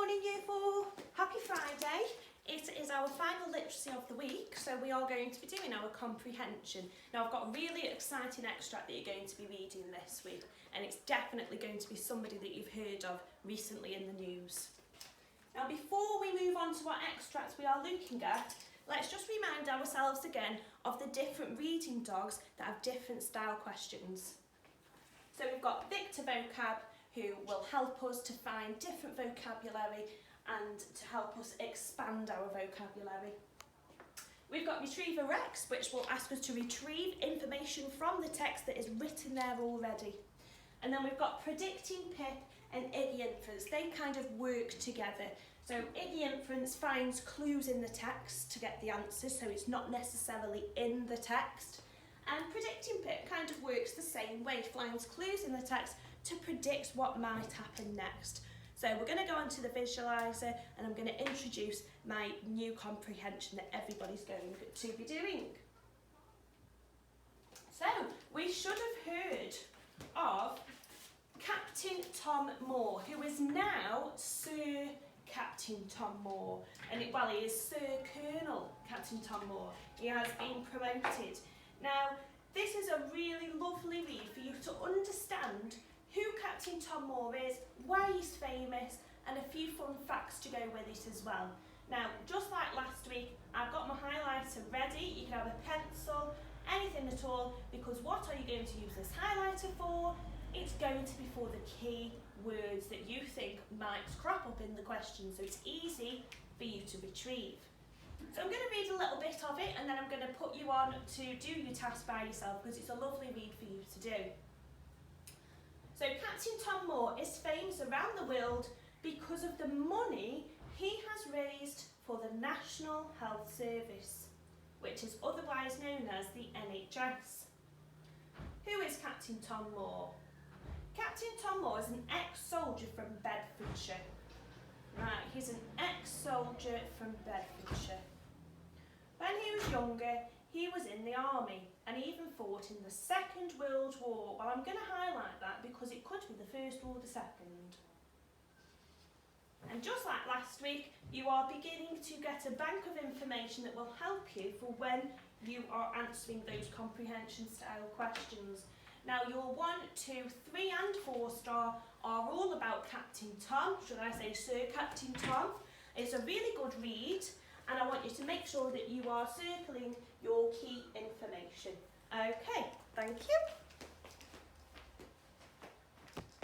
morning, Year 4. Happy Friday. It is our final literacy of the week, so we are going to be doing our comprehension. Now, I've got a really exciting extract that you're going to be reading this week, and it's definitely going to be somebody that you've heard of recently in the news. Now, before we move on to what extracts we are looking at, let's just remind ourselves again of the different reading dogs that have different style questions. So we've got Victor Vocab, who will help us to find different vocabulary and to help us expand our vocabulary. We've got Retriever Rex, which will ask us to retrieve information from the text that is written there already. And then we've got Predicting Pip and Iggy-Inference. They kind of work together. So Iggy-Inference finds clues in the text to get the answers, so it's not necessarily in the text. And Predicting Pip kind of works the same way, finds clues in the text to predict what might happen next. So we're going to go on to the visualiser and I'm going to introduce my new comprehension that everybody's going to be doing. So we should have heard of Captain Tom Moore, who is now Sir Captain Tom Moore. And he is Sir Colonel Captain Tom Moore. He has been promoted. Now, this is a really lovely read for you to understand who Captain Tom Moore is, why he's famous, and a few fun facts to go with it as well. Now, just like last week, I've got my highlighter ready. You can have a pencil, anything at all, because what are you going to use this highlighter for? It's going to be for the key words that you think might crop up in the question, so it's easy for you to retrieve. So I'm going to read a little bit of it and then I'm going to put you on to do your task by yourself because it's a lovely read for you to do. So Captain Tom Moore is famous around the world because of the money he has raised for the National Health Service, which is otherwise known as the NHS. Who is Captain Tom Moore? Captain Tom Moore is an ex-soldier from Bedfordshire. Right, he's an ex-soldier from Bedfordshire. When he was younger, he was in the army and he even fought in the Second World War. Well, I'm going to highlight that because it could be the First or the Second. And just like last week, you are beginning to get a bank of information that will help you for when you are answering those comprehension style questions. Now, your 1, 2, 3 and 4 star are all about Captain Tom, should I say Sir Captain Tom. It's a really good read and I want you to make sure that you are circling your key information. Okay, thank you.